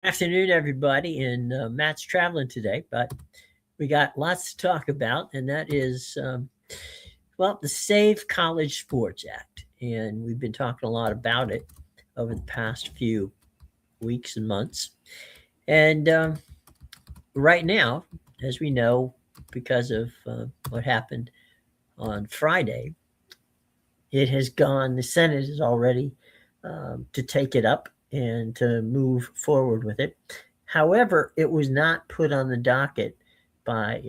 Afternoon, everybody. And Matt's traveling today, but we got lots to talk about, and that is, the Save College Sports Act. And we've been talking a lot about it over the past few weeks and months. And right now, as we know, because of what happened on Friday, it has gone, the Senate is already to take it up and to move forward with it. However, it was not put on the docket by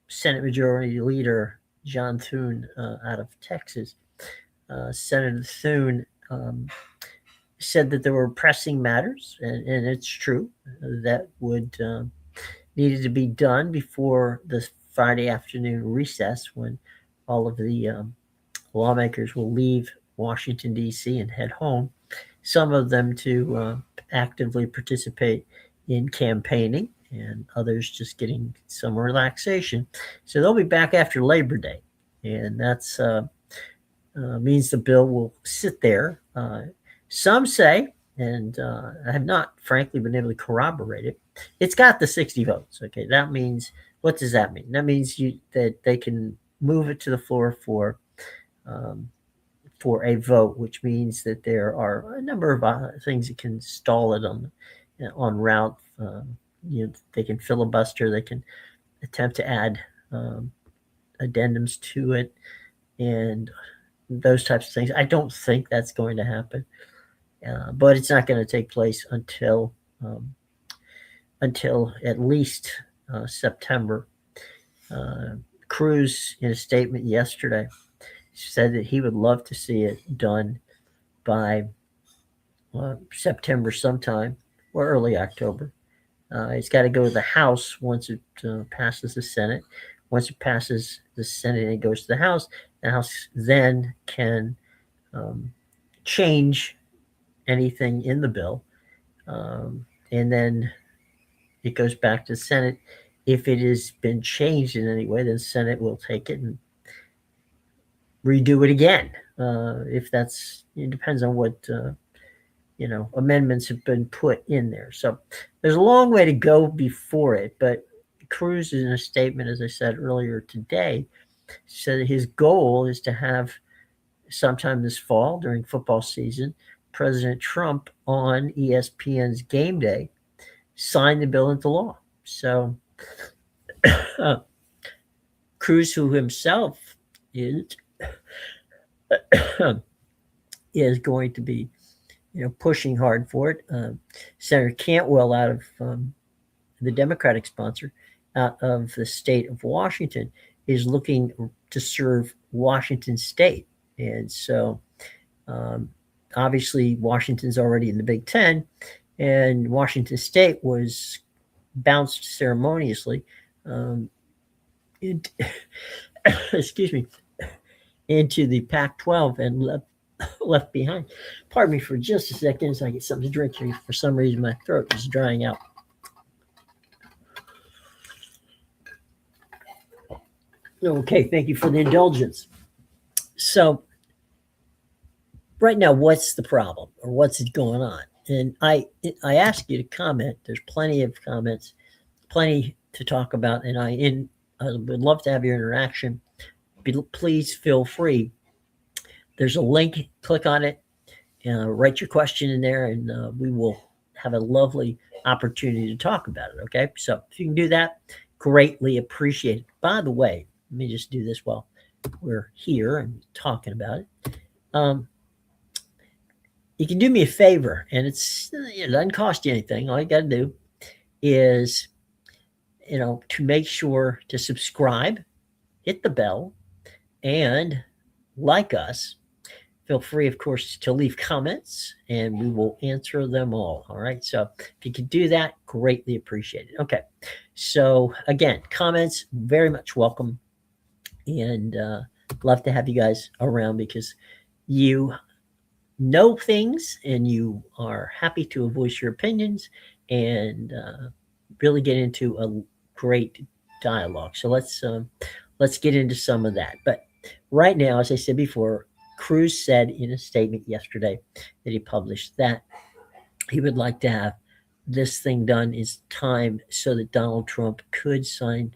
Senate Majority Leader John Thune out of Texas. Senator Thune said that there were pressing matters, and it's true, that would needed to be done before the Friday afternoon recess when all of the lawmakers will leave Washington, D.C. and head home. Some of them to actively participate in campaigning, and others just getting some relaxation. So they'll be back after Labor Day, and that's means the bill will sit there. Some say, and I have not, frankly, been able to corroborate it. It's got the 60 votes. Okay, that means, what does that mean? That means that they can move it to the floor for a vote, which means that there are a number of things that can stall it on route. They can filibuster. They can attempt to add addendums to it, and those types of things. I don't think that's going to happen, but it's not going to take place until at least September. Cruz, in a statement yesterday, said that he would love to see it done by September sometime or early October. It's got to go to the House once it passes the Senate. Once it passes the Senate and it goes to the House then can change anything in the bill. And then it goes back to the Senate. If it has been changed in any way, then the Senate will take it and redo it again. If that's, it depends on what amendments have been put in there. So there's a long way to go before it. But Cruz, in a statement, as I said earlier today, said his goal is to have sometime this fall during football season, President Trump on ESPN's Game Day sign the bill into law. So Cruz, who himself is is going to be, pushing hard for it. Senator Cantwell, out of the Democratic sponsor, out of the state of Washington, is looking to serve Washington State, and so obviously Washington's already in the Big Ten, and Washington State was bounced ceremoniously excuse me, into the Pac-12 and left behind. Pardon me for just a second as I get something to drink here. For some reason, my throat is drying out. Okay, thank you for the indulgence. So, right now, what's the problem, or what's going on? And I ask you to comment. There's plenty of comments, plenty to talk about, and I would love to have your interaction. Please feel free. There's a link. Click on it. Write your question in there, and we will have a lovely opportunity to talk about it. Okay, so if you can do that, greatly appreciate it. By the way, let me just do this while we're here and talking about it. You can do me a favor, and it doesn't cost you anything. All you got to do is, to make sure to subscribe, hit the bell, and like us. Feel free, of course, to leave comments, and we will answer them all. All right. So if you could do that, greatly appreciate it. Okay. So again, comments very much welcome, and love to have you guys around because you know things and you are happy to voice your opinions and really get into a great dialogue. So let's get into some of that. But right now, as I said before, Cruz said in a statement yesterday that he published that he would like to have this thing done is time so that Donald Trump could sign,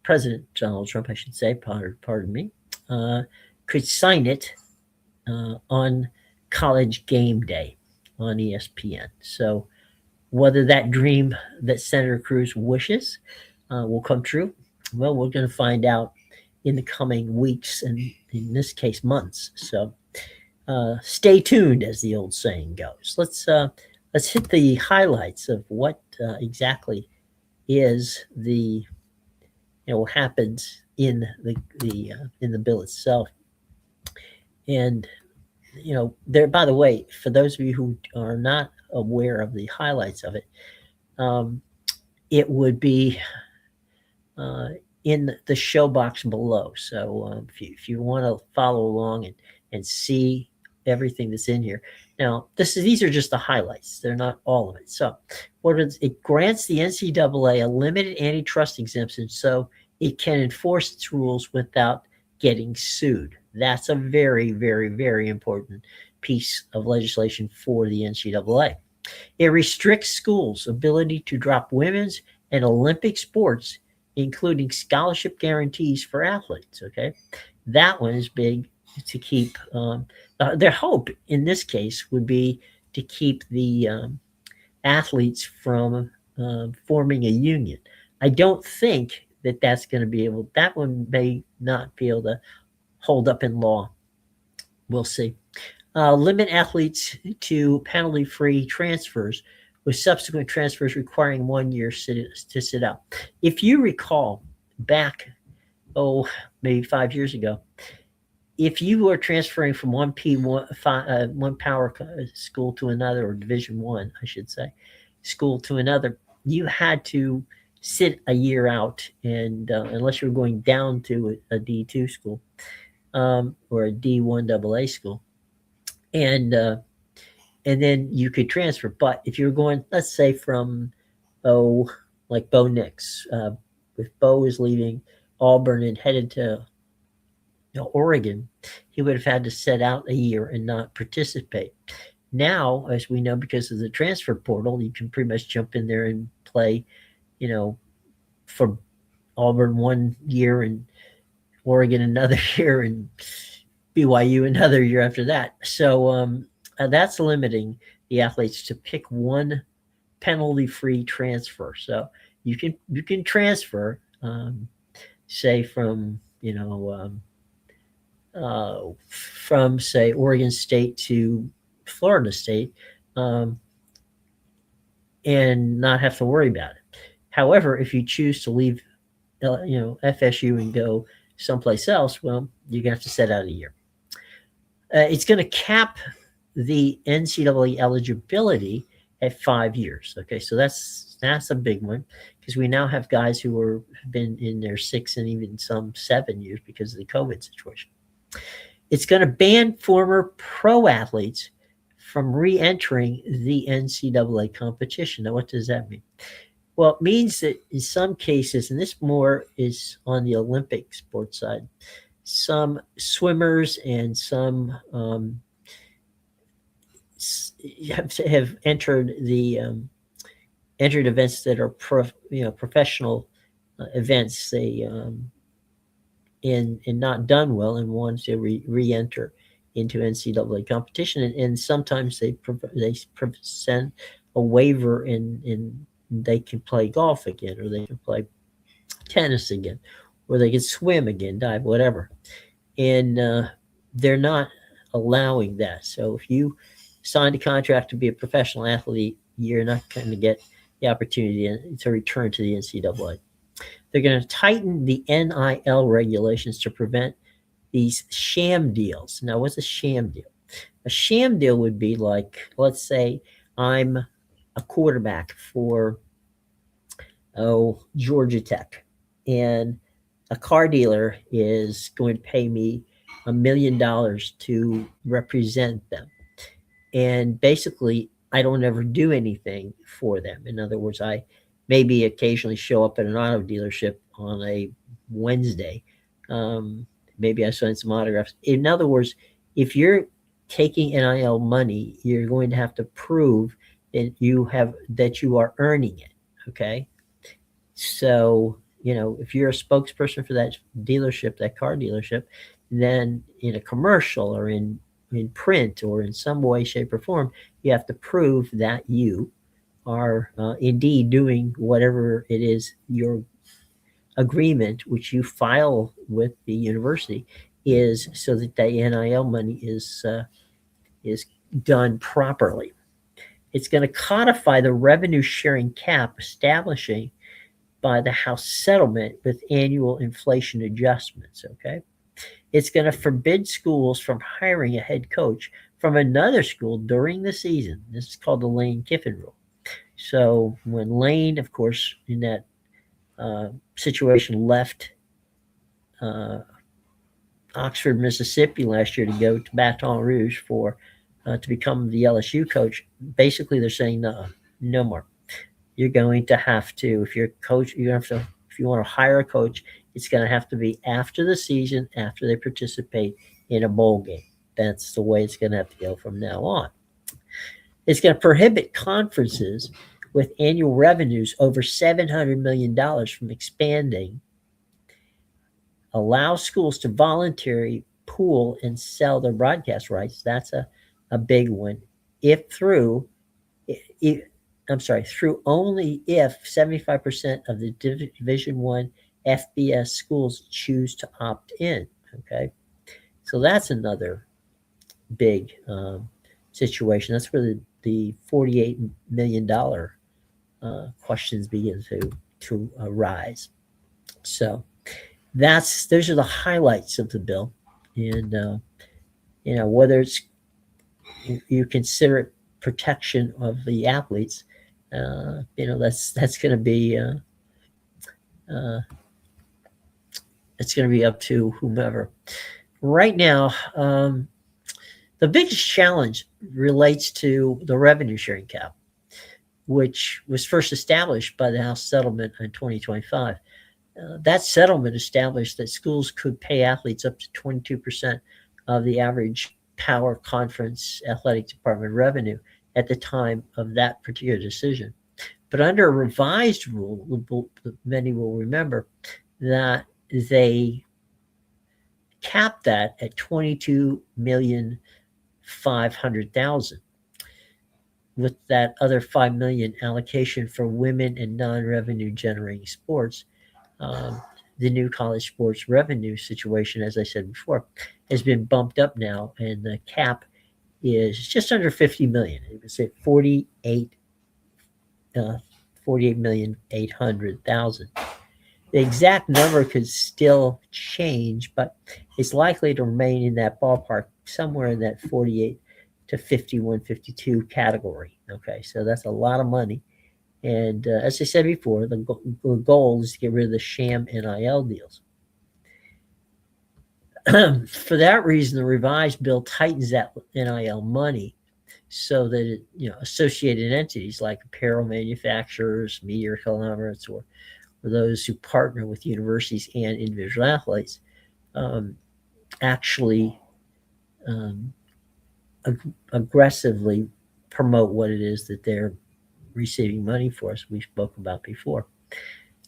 President Donald Trump, I should say, pardon me, could sign it on college game day on ESPN. So whether that dream that Senator Cruz wishes will come true, well, we're going to find out in the coming weeks and, in this case, months. So stay tuned, as the old saying goes. Let's hit the highlights of what exactly is the what happens in the bill itself. And there, by the way, for those of you who are not aware of the highlights of it, it would be in the show box below. So if you want to follow along and see everything that's in here. Now, these are just the highlights. They're not all of it. So it grants the NCAA a limited antitrust exemption so it can enforce its rules without getting sued. That's a very, very, very important piece of legislation for the NCAA. It restricts schools' ability to drop women's and Olympic sports, including scholarship guarantees for athletes. Okay, that one is big to keep. Their hope in this case would be to keep the athletes from forming a union. I don't think that that's going to be able. That one may not be able to hold up in law. We'll see. Limit athletes to penalty-free transfers, with subsequent transfers requiring 1 year to sit out. If you recall back, maybe 5 years ago, if you were transferring from one power school to another, or Division I, I should say, school to another, you had to sit a year out, and unless you were going down to a D2 school or a D1 AA school, and then you could transfer. But if you were going, let's say from like Bo Nix, if Bo was leaving Auburn and headed to Oregon, he would have had to sit out a year and not participate. Now, as we know, because of the transfer portal, you can pretty much jump in there and play, for Auburn 1 year and Oregon another year and BYU another year after that. So that's limiting the athletes to pick one penalty-free transfer. So you can transfer, say from from say Oregon State to Florida State, and not have to worry about it. However, if you choose to leave, FSU and go someplace else, well, you're gonna have to set out a year. It's going to cap the NCAA eligibility at 5 years. Okay, so that's a big one, because we now have guys who have been in their 6 and even some 7 years because of the COVID situation. It's going to ban former pro athletes from re-entering the NCAA competition. Now, what does that mean? Well, it means that in some cases, and this more is on the Olympic sports side, some swimmers and some have entered events that are professional events. They and not done well and want to re-enter into NCAA competition, and sometimes they send a waiver and they can play golf again, or they can play tennis again, or they can swim again, dive, whatever. And they're not allowing that. So if you signed a contract to be a professional athlete, you're not going to get the opportunity to return to the NCAA. They're going to tighten the NIL regulations to prevent these sham deals. Now, what's a sham deal? A sham deal would be like, let's say I'm a quarterback for Georgia Tech, and a car dealer is going to pay me $1 million to represent them, and basically I don't ever do anything for them. In other words, I maybe occasionally show up at an auto dealership on a Wednesday. Maybe I sign some autographs. In other words, if you're taking NIL money, you're going to have to prove you are earning it. Okay. So, if you're a spokesperson for that dealership, that car dealership, then in a commercial or in print or in some way, shape, or form, you have to prove that you are indeed doing whatever it is your agreement, which you file with the university, is, so that the NIL money is done properly. It's going to codify the revenue sharing cap establishing by the House settlement with annual inflation adjustments. Okay. It's going to forbid schools from hiring a head coach from another school during the season. This is called the Lane-Kiffin Rule. So when Lane, of course, in that situation, left Oxford, Mississippi last year to go to Baton Rouge to become the LSU coach, basically they're saying no more. You're going to have to, if you're a coach, if you want to hire a coach, it's going to have to be after the season, after they participate in a bowl game. That's the way it's going to have to go from now on. It's going to prohibit conferences with annual revenues over $700 million from expanding, allow schools to voluntarily pool and sell their broadcast rights. That's a big one. Through only if 75% of the Division I FBS schools choose to opt in. Okay, so that's another big situation. That's where the $48 million questions begin to arise. So those are the highlights of the bill, and whether it's you consider it protection of the athletes, that's going to be it's going to be up to whomever. Right now, the biggest challenge relates to the revenue sharing cap, which was first established by the House settlement in 2025. That settlement established that schools could pay athletes up to 22% of the average Power Conference athletic department revenue at the time of that particular decision. But under a revised rule, many will remember that they capped that at $22,500,000, with that other $5 million allocation for women and non-revenue generating sports. The new college sports revenue situation, as I said before, has been bumped up now, and the cap is just under $50 million. It was at $48,800,000. The exact number could still change, but it's likely to remain in that ballpark, somewhere in that 48 to 51, 52 category. Okay, so that's a lot of money. And as I said before, the goal is to get rid of the sham NIL deals. For that reason, the revised bill tightens that NIL money so that associated entities like apparel manufacturers, media conglomerates, or those who partner with universities and individual athletes actually aggressively promote what it is that they're receiving money for, as we spoke about before.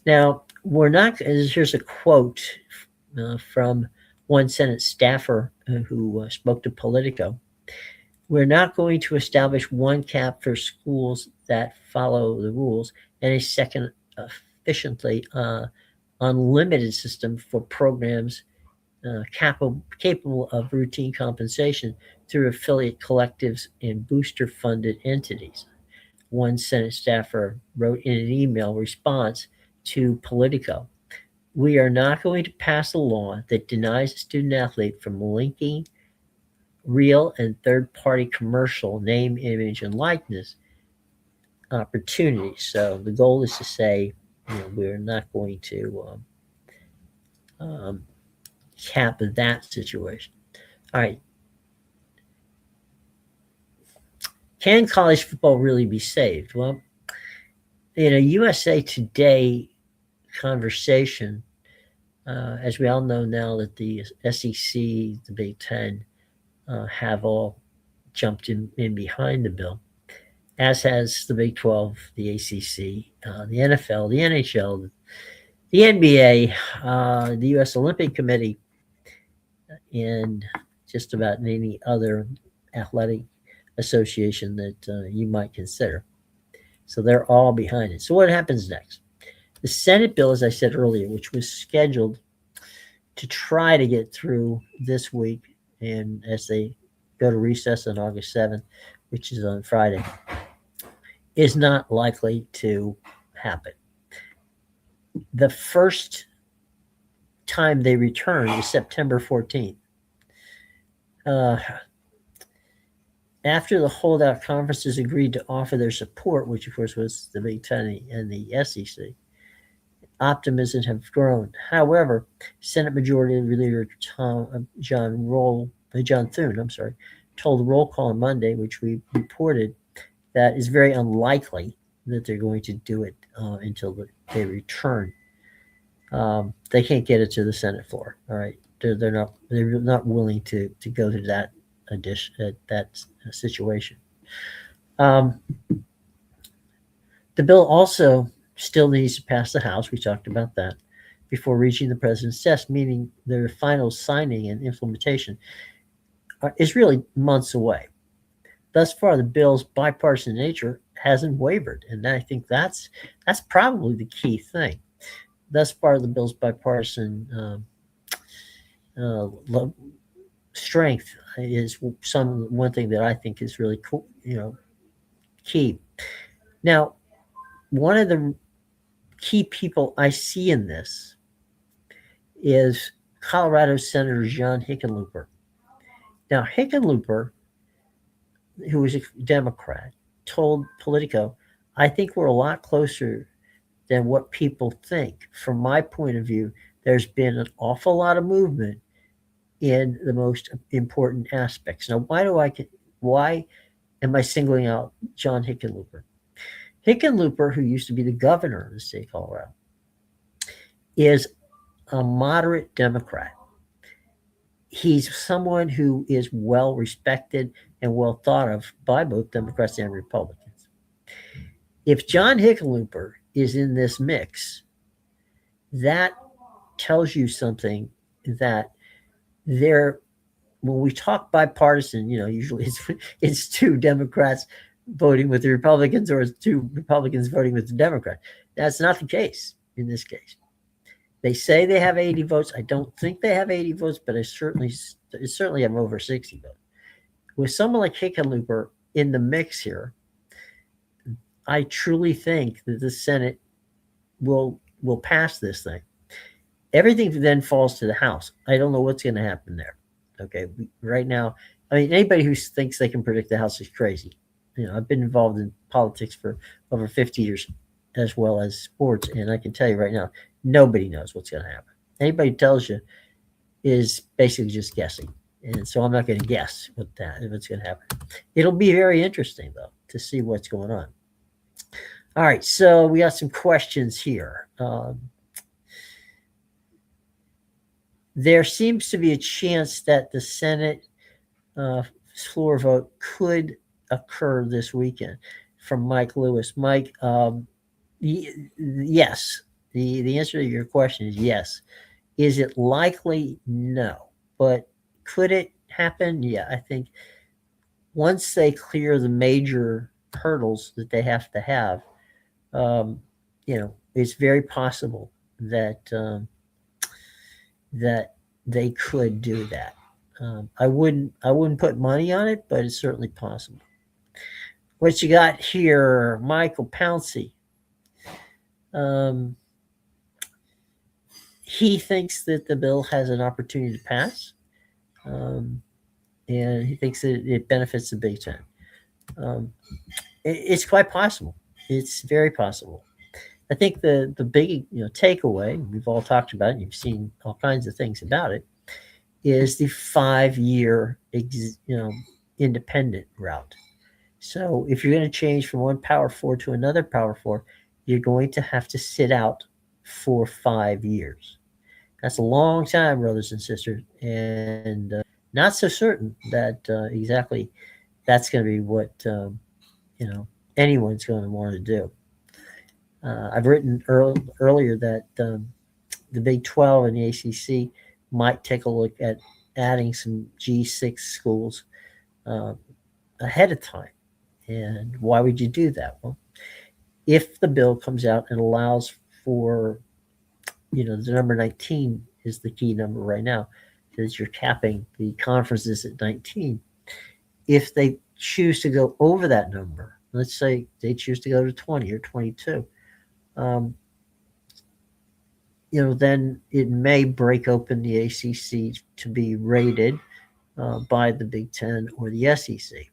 Now, here's a quote from one Senate staffer who spoke to Politico. We're not going to establish one cap for schools that follow the rules and a second efficiently unlimited system for programs capable of routine compensation through affiliate collectives and booster-funded entities. One Senate staffer wrote in an email response to Politico, we are not going to pass a law that denies a student athlete from linking real and third-party commercial name, image, and likeness opportunities. So the goal is to say, we're not going to cap that situation. All right. Can college football really be saved? Well, in a USA Today conversation, as we all know now that the SEC, the Big Ten, have all jumped in behind the bill. as has the Big 12, the ACC, the NFL, the NHL, the NBA, the U.S. Olympic Committee, and just about any other athletic association that you might consider. So they're all behind it. So what happens next? The Senate bill, as I said earlier, which was scheduled to try to get through this week, and as they go to recess on August 7th, which is on Friday, is not likely to happen. The first time they return is September 14th. After the holdout conferences agreed to offer their support, which of course was the Big Ten and the SEC, optimism have grown. However, Senate Majority Leader John Thune, told the roll call on Monday, which we reported, that it's very unlikely that they're going to do it until they return. They can't get it to the Senate floor. All right, they're not willing to go to that situation. The bill also still needs to pass the House. We talked about that before reaching the president's desk, meaning their final signing and implementation is really months away. Thus far, the bill's bipartisan nature hasn't wavered, and I think that's probably the key thing. Thus far, the bill's bipartisan strength is one thing that I think is really cool, key. Now, one of the key people I see in this is Colorado Senator John Hickenlooper. Now, Hickenlooper, who was a Democrat, told Politico, I think we're a lot closer than what people think. From my point of view, there's been an awful lot of movement in the most important aspects. Now, why am I singling out John Hickenlooper? Hickenlooper, who used to be the governor of the state of Colorado, is a moderate Democrat. He's someone who is well respected and well thought of by both Democrats and Republicans. If John Hickenlooper is in this mix, that tells you something, that when we talk bipartisan, usually it's two Democrats voting with the Republicans or it's two Republicans voting with the Democrat. That's not the case in this case. They say they have 80 votes. I don't think they have 80 votes, but it certainly have over 60 votes. With someone like Hickenlooper in the mix here, I truly think that the Senate will pass this thing. Everything then falls to the House. I don't know what's going to happen there. Okay, right now, anybody who thinks they can predict the House is crazy. I've been involved in politics for over 50 years, as well as sports, and I can tell you right now, nobody knows what's going to happen. Anybody tells you is basically just guessing, and so I'm not going to guess what's going to happen. It'll be very interesting, though, to see what's going on. All right, so we got some questions here. There seems to be a chance that the Senate floor vote could occur this weekend, from Mike Lewis. Mike, yes. The answer to your question is yes. Is it likely? No. But could it happen? Yeah, I think once they clear the major hurdles that they have to have, it's very possible that that they could do that. I wouldn't put money on it, but it's certainly possible. What you got here, Michael Pouncey. He thinks that the bill has an opportunity to pass, and he thinks that it benefits the Big Ten. It's quite possible. It's very possible. I think the big takeaway, we've all talked about it, you've seen all kinds of things about it, is the 5-year independent route. So if you're going to change from one Power 4 to another Power 4, you're going to have to sit out for 5 years. That's a long time, brothers and sisters, and not so certain that exactly that's going to be what anyone's going to want to do. I've written earlier that the Big 12 and the ACC might take a look at adding some G6 schools ahead of time. And why would you do that? Well, if the bill comes out and allows for, the number 19 is the key number right now, because you're capping the conferences at 19. If they choose to go over that number, let's say they choose to go to 20 or 22, then it may break open the ACC to be rated by the Big Ten or the SEC.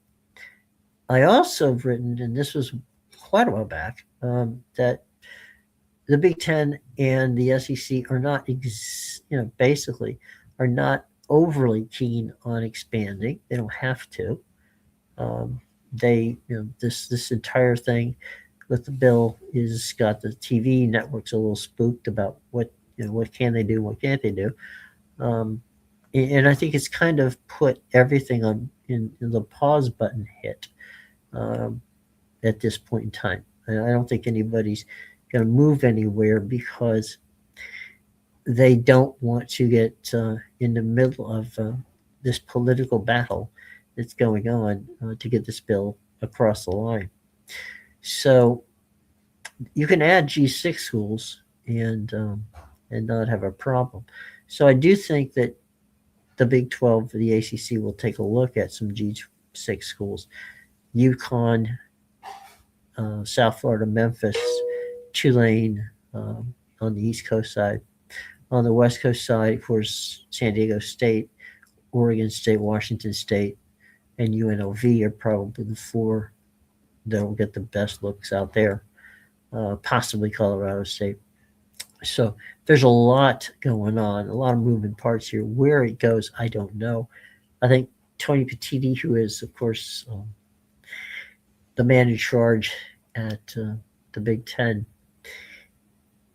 I also have written, and this was quite a while back, that the Big Ten and the SEC are not, basically are not overly keen on expanding. They don't have to. This entire thing with the bill is got the TV networks a little spooked about what can they do, what can't they do, and I think it's kind of put everything in the pause button hit at this point in time. I don't think anybody's going to move anywhere because they don't want to get in the middle of this political battle that's going on to get this bill across the line. So you can add G6 schools and not have a problem. So I do think that the Big 12, the ACC, will take a look at some G6 schools. UConn, South Florida, Memphis, Tulane on the East Coast side. On the West Coast side, of course, San Diego State, Oregon State, Washington State, and UNLV are probably the four that will get the best looks out there, possibly Colorado State. So there's a lot going on, a lot of moving parts here. Where it goes, I don't know. I think Tony Petitti, who is, of course, the man in charge at the Big Ten,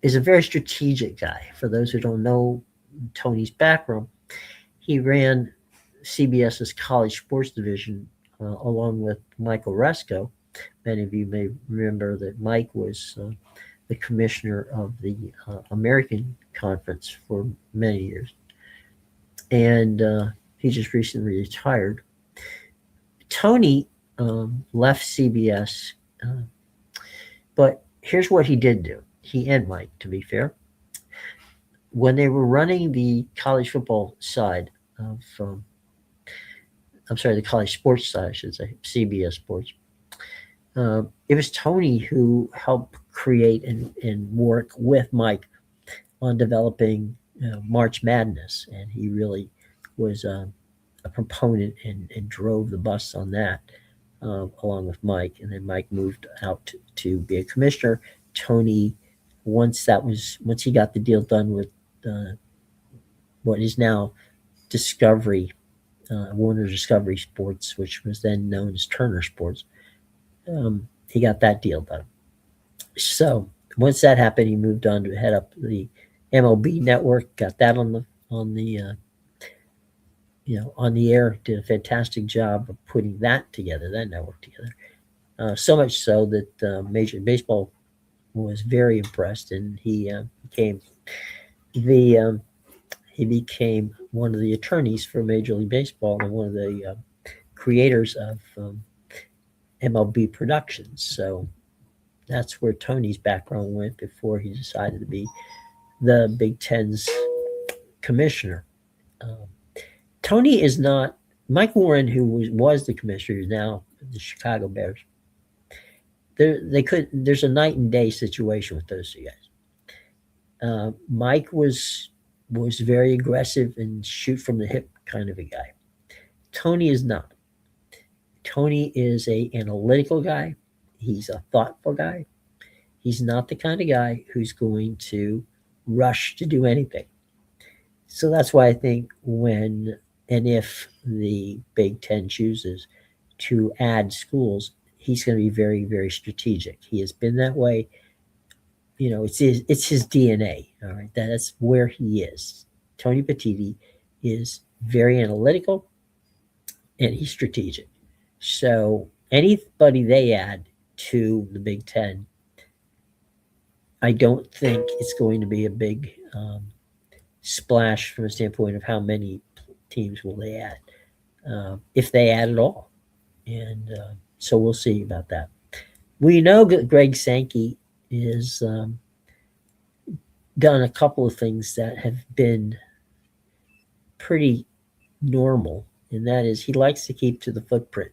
is a very strategic guy. For those who don't know Tony's background, he ran CBS's college sports division along with Michael Resco. Many of you may remember that Mike was the commissioner of the American Conference for many years. And he just recently retired. Tony left CBS, but here's what he did do. He and Mike, to be fair. When they were running the college football side of, the college sports side, I should say, CBS Sports, it was Tony who helped create and work with Mike on developing March Madness. And he really was a proponent and drove the bus on that along with Mike. And then Mike moved out to be a commissioner. Tony, once he got the deal done with what is now Discovery, Warner Discovery Sports, which was then known as Turner Sports, he got that deal done. So once that happened, he moved on to head up the MLB network, got that on the air, did a fantastic job of putting that network together. So much so that Major League Baseball was very impressed, and he became one of the attorneys for Major League Baseball and one of the creators of MLB Productions. So that's where Tony's background went before he decided to be the Big Ten's commissioner. Tony is not Mike Warren, who was the commissioner, is now the Chicago Bears. There's a night and day situation with those two guys. Mike was very aggressive and shoot from the hip kind of a guy. Tony is not. Tony is a analytical guy. He's a thoughtful guy. He's not the kind of guy who's going to rush to do anything. So that's why I think when and if the Big Ten chooses to add schools, he's going to be very, very strategic. He has been that way. It's his DNA. All right, that's where he is. Tony Petitti is very analytical, and he's strategic. So anybody they add to the Big Ten, I don't think it's going to be a big splash from a standpoint of how many teams will they add, if they add at all. And so we'll see about that. We know that Greg Sankey is done a couple of things that have been pretty normal, and that is he likes to keep to the footprint.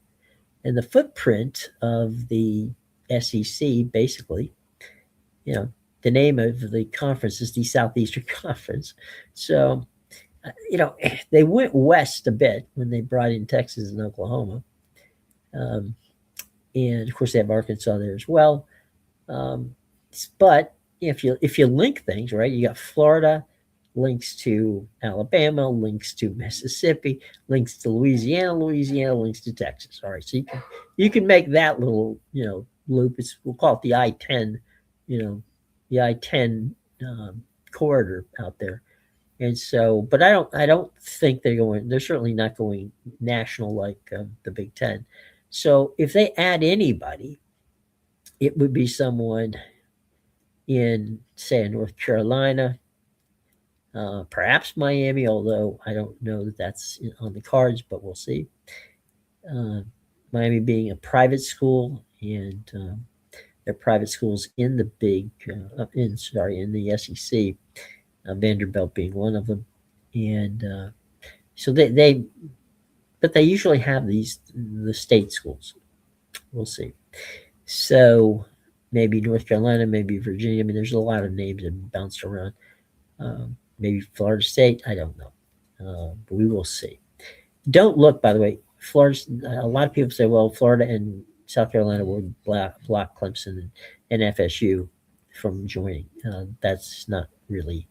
And the footprint of the SEC, basically, the name of the conference is the Southeastern Conference. So, they went west a bit when they brought in Texas and Oklahoma. And of course, they have Arkansas there as well. But if you link things, right, you got Florida links to Alabama, links to Mississippi, links to Louisiana links to Texas. All right, so you can make that little loop. We'll call it the I-10, the I-10 corridor out there. And so, but I don't think they're certainly not going national like the Big Ten. So if they add anybody, it would be someone in, say, North Carolina, perhaps Miami, although I don't know that that's on the cards, but we'll see. Miami being a private school, and they're private schools in the in the SEC. Vanderbilt being one of them, and so but they usually have the state schools. We'll see. So maybe North Carolina, maybe Virginia. I mean, there's a lot of names that bounced around. Maybe Florida State. I don't know, but we will see. Don't look, by the way. Florida. A lot of people say, well, Florida and South Carolina would block Clemson and FSU from joining. That's not really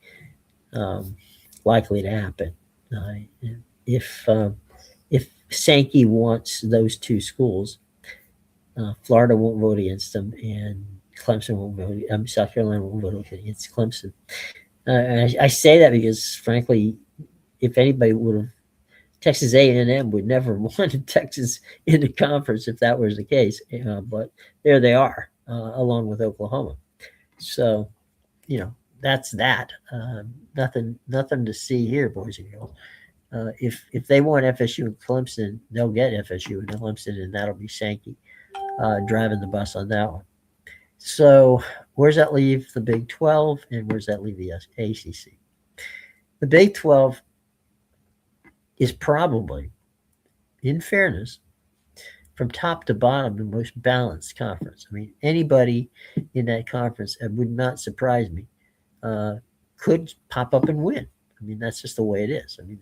likely to happen. If Sankey wants those two schools, Florida won't vote against them, and Clemson won't vote. South Carolina won't vote against Clemson. I say that because, frankly, if anybody would have, Texas A&M would never have wanted Texas in the conference if that was the case. But there they are, along with Oklahoma. So, that's that. Nothing to see here, boys and girls. If they want FSU and Clemson, they'll get FSU and Clemson, and that'll be Sankey driving the bus on that one. So where's that leave the Big 12, and where's that leave the ACC? The Big 12 is probably, in fairness, from top to bottom, the most balanced conference. I mean, anybody in that conference, it would not surprise me, could pop up and win. I mean, that's just the way it is. I mean,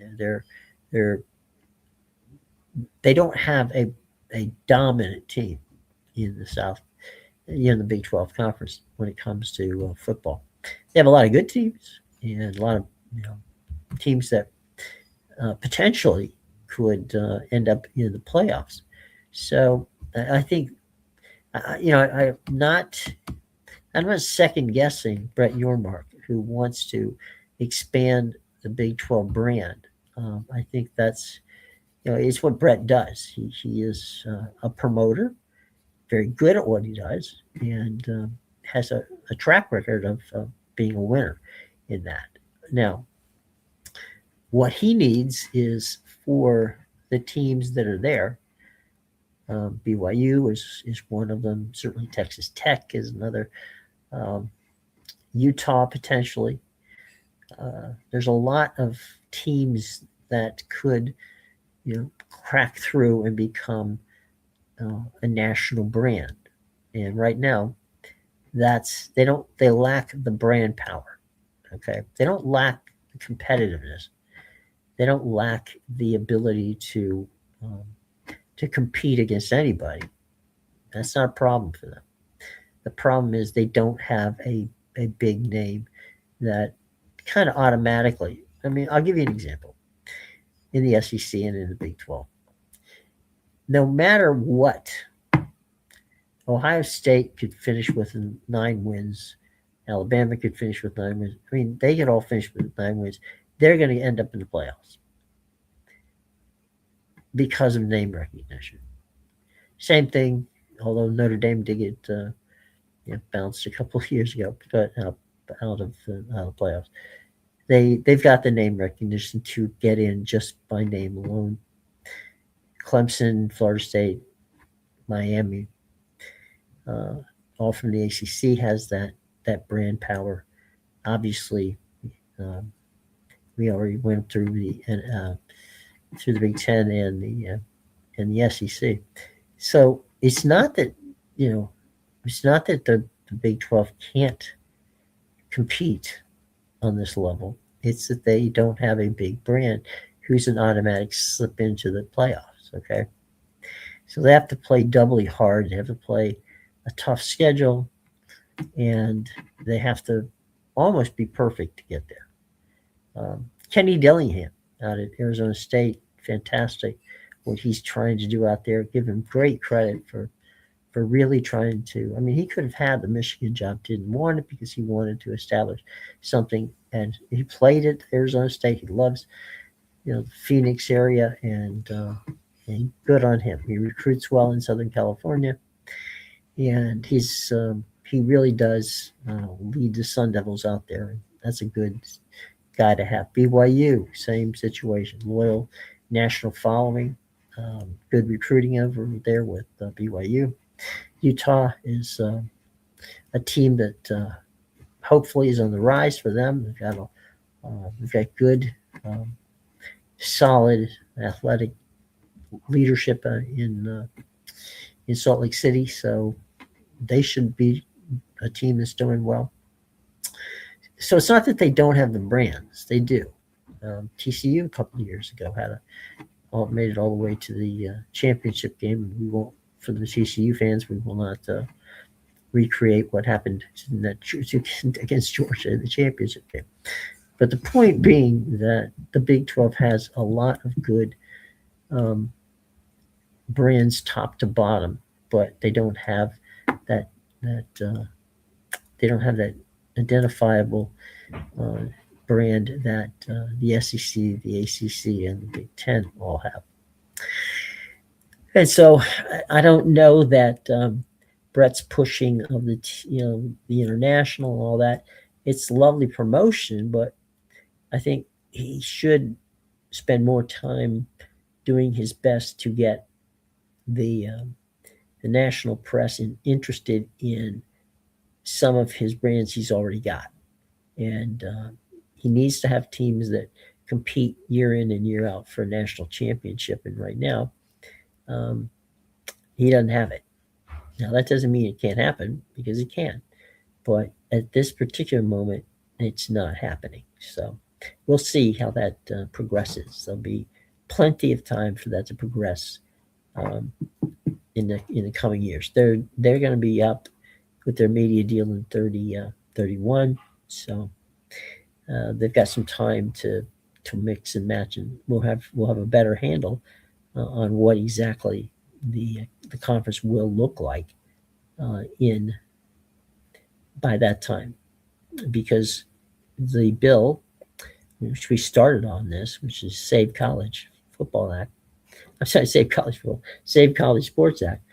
they don't have a dominant team in the South, in the Big 12 conference when it comes to football. They have a lot of good teams and a lot of teams that potentially could end up in the playoffs. So I think I'm not second guessing Brett Yormark, who wants to expand the Big 12 brand. I think that's it's what Brett does. He is a promoter, very good at what he does, and has a track record of being a winner in that. Now, what he needs is for the teams that are there. BYU is one of them. Certainly Texas Tech is another. Utah potentially. There's a lot of teams that could, crack through and become a national brand. And right now, they lack the brand power. Okay, they don't lack the competitiveness. They don't lack the ability to compete against anybody. That's not a problem for them. The problem is they don't have a big name that kind of automatically. I mean, I'll give you an example. In the SEC and in the Big 12, no matter what, Ohio State could finish with 9 wins. Alabama could finish with 9 wins. I mean, they could all finish with 9 wins. They're going to end up in the playoffs because of name recognition. Same thing although Notre Dame did get bounced a couple of years ago, but out of the playoffs. They've got the name recognition to get in just by name alone. Clemson, Florida State, Miami, all from the ACC has that brand power. Obviously, we already went through the Big Ten and the SEC. So it's not that the Big 12 can't compete on this level. It's that they don't have a big brand who's an automatic slip into the playoffs. Okay, so they have to play doubly hard. They have to play a tough schedule, and they have to almost be perfect to get there. Kenny Dillingham out at Arizona State, fantastic what he's trying to do out there. Give him great credit for really trying to. I mean, he could have had the Michigan job, didn't want it because he wanted to establish something, and he played at Arizona State. He loves, the Phoenix area, and good on him. He recruits well in Southern California, and he really does lead the Sun Devils out there. That's a good guy to have. BYU, same situation, loyal national following, good recruiting over there with BYU. Utah is a team that hopefully is on the rise for them. We've got good, solid athletic leadership in Salt Lake City, so they should be a team that's doing well. So it's not that they don't have the brands; they do. TCU a couple of years ago made it all the way to the championship game. We won't. For the TCU fans, we will not recreate what happened in that against Georgia in the championship game. But the point being that the Big 12 has a lot of good brands top to bottom, but they don't have that identifiable brand that the SEC, the ACC, and the Big Ten all have. And so I don't know that Brett's pushing of the international and all that. It's lovely promotion, but I think he should spend more time doing his best to get the national press interested in some of his brands he's already got, and he needs to have teams that compete year in and year out for a national championship. And right now, he doesn't have it. Now, that doesn't mean it can't happen, because it can. But at this particular moment, it's not happening. So we'll see how that progresses. There'll be plenty of time for that to progress in the coming years. They're going to be up with their media deal in 31. So they've got some time to mix and match, and we'll have a better handle on what exactly the conference will look like by that time, because the bill, which we started on this, which is Save College Football Act, I'm sorry, Save College Sports Act,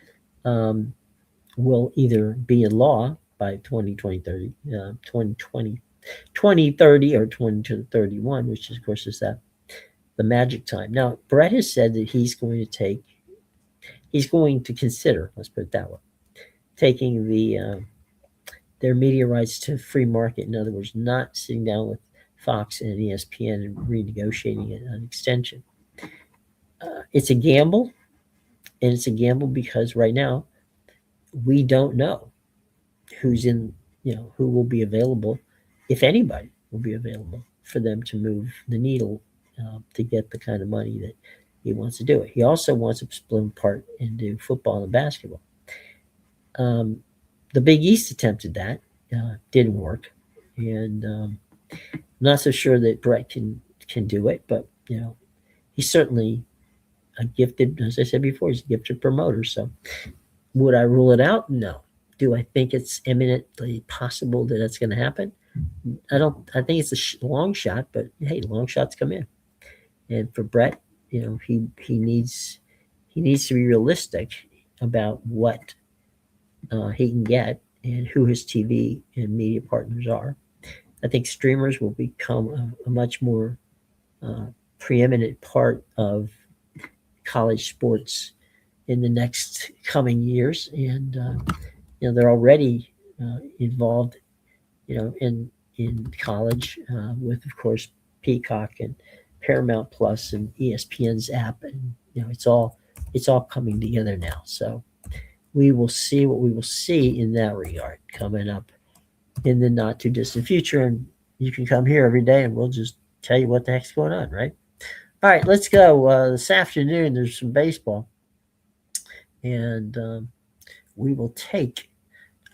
will either be in law by 2030 or 2031, which of course is the magic time. Now, Brett has said that he's going to consider, let's put it that way, taking their media rights to free market. In other words, not sitting down with Fox and ESPN and renegotiating an extension. It's a gamble, and it's a gamble because right now we don't know who will be available, if anybody will be available for them to move the needle to get the kind of money that he wants to do it. He also wants to split apart into football and basketball. The Big East attempted that, didn't work, and I'm not so sure that Brett can do it. But he's certainly a gifted, as I said before, he's a gifted promoter. So would I rule it out? No. Do I think it's eminently possible that that's going to happen? I don't. I think it's a long shot, but hey, long shots come in. And for Brett, he needs to be realistic about what he can get and who his TV and media partners are. I think streamers will become a much more preeminent part of college sports in the next coming years, and they're already involved, in college with, of course, Peacock and Paramount Plus and ESPN's app, and it's all coming together now. So we will see what we will see in that regard coming up in the not too distant future. And you can come here every day, and we'll just tell you what the heck's going on, right? All right, let's go. This afternoon, there's some baseball, and we will take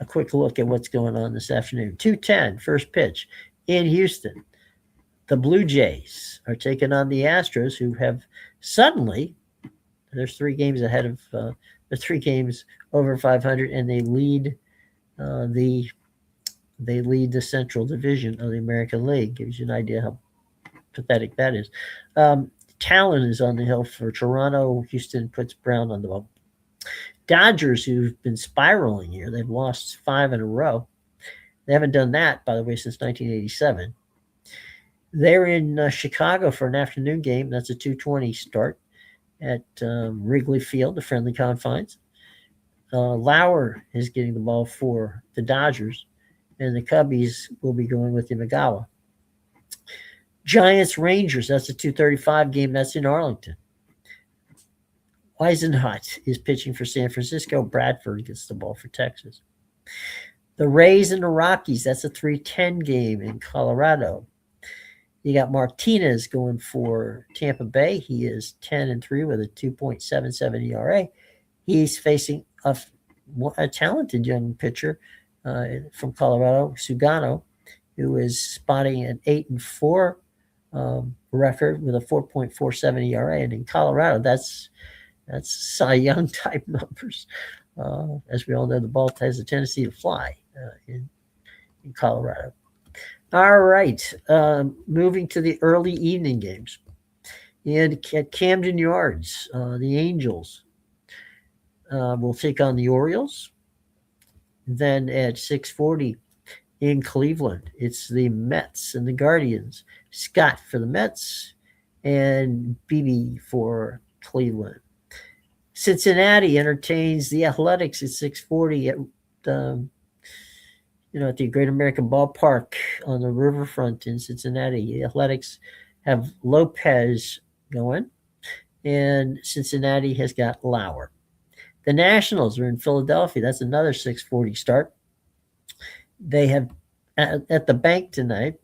a quick look at what's going on this afternoon. 2:10, first pitch in Houston. The Blue Jays are taking on the Astros, who have suddenly, there's 3 games ahead of, the 3 games over 500, and they lead the Central Division of the American League. Gives you an idea how pathetic that is. Talon is on the hill for Toronto. Houston puts Brown on the ball. Dodgers, who've been spiraling here, they've lost 5 in a row. They haven't done that, by the way, since 1987. They're in Chicago for an afternoon game. That's a 2:20 start at Wrigley Field, the friendly confines. Lauer is getting the ball for the Dodgers, and the Cubbies will be going with Imagawa. Giants Rangers, that's a 2:35 game. That's in Arlington. Weisenhut is pitching for San Francisco. Bradford gets the ball for Texas. The Rays and the Rockies, that's a 3:10 game in Colorado. You got Martinez going for Tampa Bay. He is 10-3 with a 2.77 ERA. He's facing a talented young pitcher from Colorado, Sugano, who is spotting an 8-4 record with a 4.47 ERA. And in Colorado, that's Cy Young type numbers. As we all know, the ball has a tendency to fly in Colorado. All right, moving to the early evening games. And at Camden Yards, the Angels will take on the Orioles. Then at 6:40 in Cleveland, it's the Mets and the Guardians. Scott for the Mets and Beebe for Cleveland. Cincinnati entertains the Athletics at 6:40 at at the Great American Ballpark on the riverfront in Cincinnati. The Athletics have Lopez going, and Cincinnati has got Lauer. The Nationals are in Philadelphia. That's another 6:40 start. They have at the bank tonight.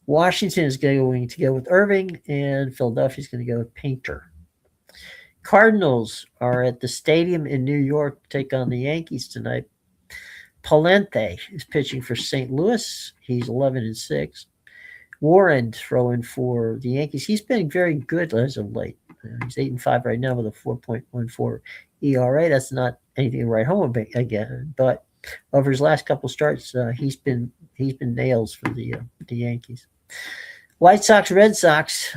Washington is going to go with Irving, and Philadelphia is going to go with Painter. Cardinals are at the stadium in New York to take on the Yankees tonight. Palente is pitching for St. Louis. He's 11-6. Warren throwing for the Yankees. He's been very good as of late. He's 8-5 right now with a 4.14 ERA. That's not anything to write home again, but over his last couple starts, he's been nails for the Yankees. White Sox, Red Sox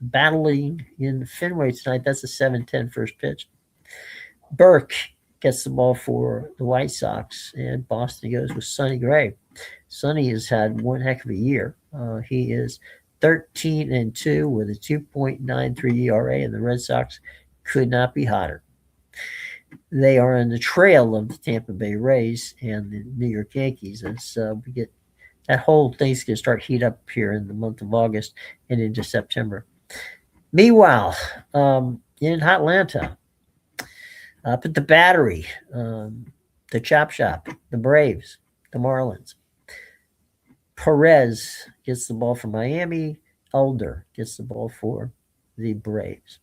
battling in Fenway tonight. That's a 7:10 first pitch. Burke gets the ball for the White Sox, and Boston goes with Sonny Gray. Sonny has had one heck of a year. He is 13-2 with a 2.93 ERA, and the Red Sox could not be hotter. They are on the trail of the Tampa Bay Rays and the New York Yankees as we get that whole thing's going to start heat up here in the month of August and into September. Meanwhile, in Atlanta, up at the Battery, the Chop Shop, the Braves, the Marlins. Perez gets the ball for Miami. Elder gets the ball for the Braves.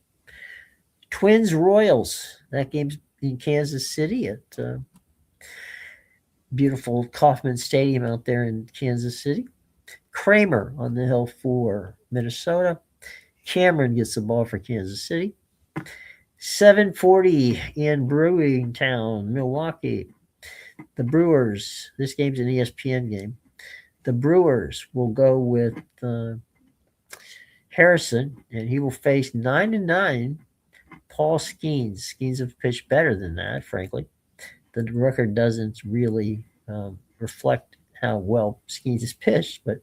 Twins Royals. That game's in Kansas City at beautiful Kauffman Stadium out there in Kansas City. Kramer on the hill for Minnesota. Cameron gets the ball for Kansas City. 7:40 in Brewing Town, Milwaukee. The Brewers. This game's an ESPN game. The Brewers will go with Harrison, and he will face 9-9 Paul Skeens. Skeens have pitched better than that, frankly. the record doesn't really reflect how well Skeens has pitched, but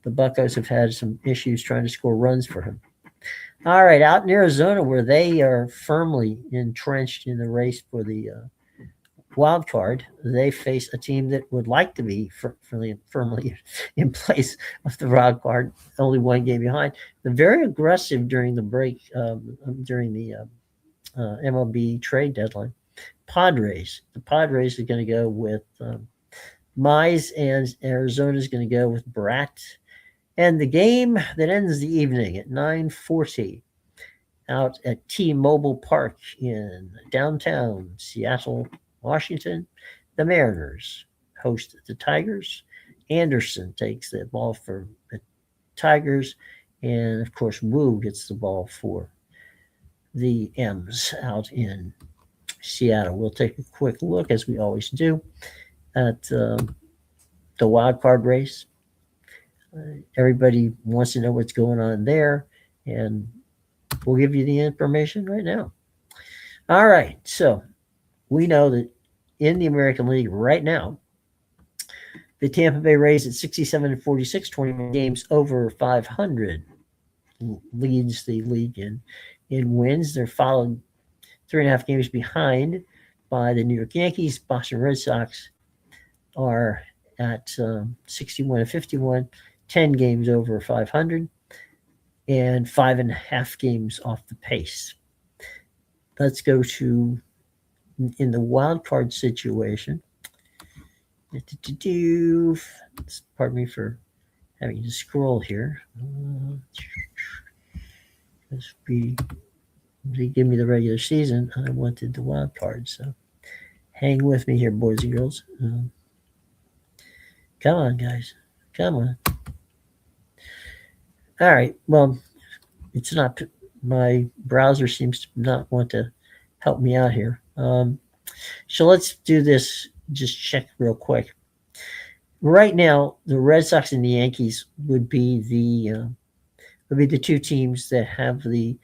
the Buccos have had some issues trying to score runs for him. All right, out in Arizona, where they are firmly entrenched in the race for the wild card, they face a team that would like to be firmly in place of the wild card, only one game behind. They're very aggressive during the break, during the MLB trade deadline. Padres. The Padres are going to go with Mize, and Arizona is going to go with Brat. And the game that ends the evening at 9:40 out at T-Mobile Park in downtown Seattle, Washington, the Mariners host the Tigers. Anderson takes the ball for the Tigers, and of course Wu gets the ball for the M's out in Seattle. We'll take a quick look, as we always do, at the wild card race. Everybody wants to know what's going on there, and we'll give you the information right now. All right, so we know that in the American League right now, the Tampa Bay Rays at 67-46, 21 games over 500, leads the league in wins. They're followed 3.5 games behind by the New York Yankees. Boston Red Sox are at 61-51, 10 games over 500, and 5.5 games off the pace. Let's go to in the wild card situation. Pardon me for having to scroll here. They give me the regular season. I wanted the wild card, so hang with me here, boys and girls. Come on, guys. Come on. All right. Well, it's not. My browser seems to not want to help me out here. So let's do this. Just check real quick. Right now, the Red Sox and the Yankees would be the two teams that have the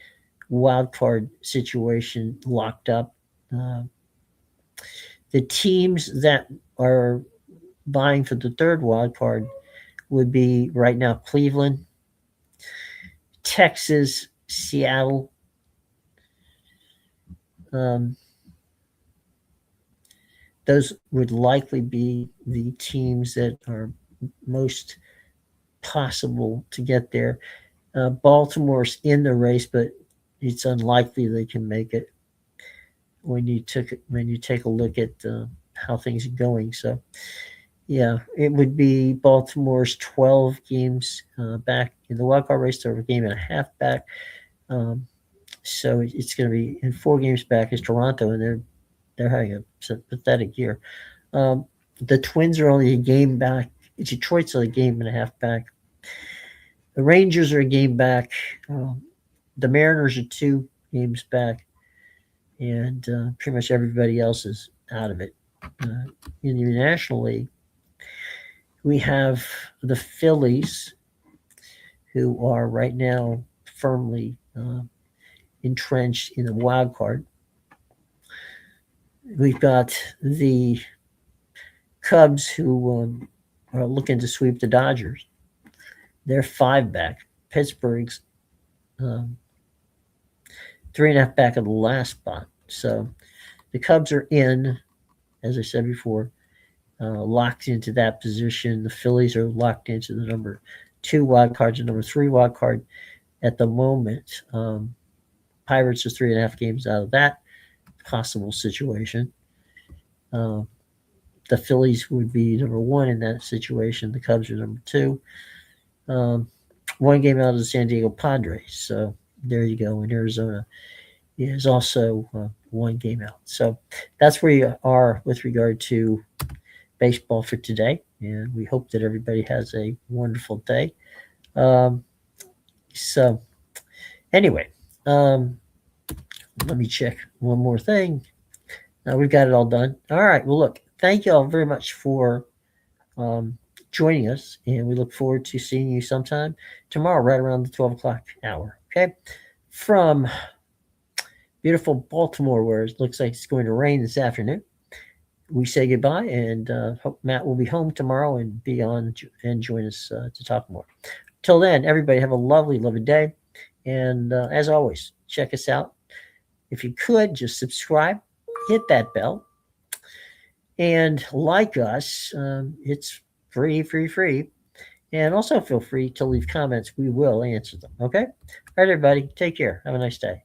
wild card situation locked up. The teams that are vying for the third wild card would be right now Cleveland, Texas, Seattle. Those would likely be the teams that are most possible to get there. Baltimore's in the race, but it's unlikely they can make it when you take a look at how things are going. So, yeah, it would be Baltimore's 12 games back in the wild card race. They're a game and a half back. So it's going to be in 4 games back is Toronto, and they're having a pathetic year. The Twins are only a game back. Detroit's a game and a half back. The Rangers are a game back. The Mariners are 2 games back. And pretty much everybody else is out of it. In the National League, we have the Phillies, who are right now firmly entrenched in the wild card. We've got the Cubs, who are looking to sweep the Dodgers. They're 5 back. Pittsburgh's 3.5 back of the last spot. So the Cubs are in, as I said before, locked into that position. The Phillies are locked into the number 2 wild cards and number 3 wild card at the moment. Pirates are 3.5 games out of that possible situation. The Phillies would be number 1 in that situation. The Cubs are number 2. 1 game out of the San Diego Padres. So there you go. And Arizona is also 1 game out. So that's where you are with regard to baseball for today. And we hope that everybody has a wonderful day. So anyway, let me check one more thing. Now we've got it all done. All right. Well, look, thank you all very much for joining us. And we look forward to seeing you sometime tomorrow, right around the 12 o'clock hour. Okay. From beautiful Baltimore, where it looks like it's going to rain this afternoon, we say goodbye, and hope Matt will be home tomorrow and be on and join us to talk more. Till then, everybody have a lovely, lovely day. And as always, check us out. If you could, just subscribe, hit that bell, and like us. It's free. And also feel free to leave comments. We will answer them. Okay? All right, everybody. Take care. Have a nice day.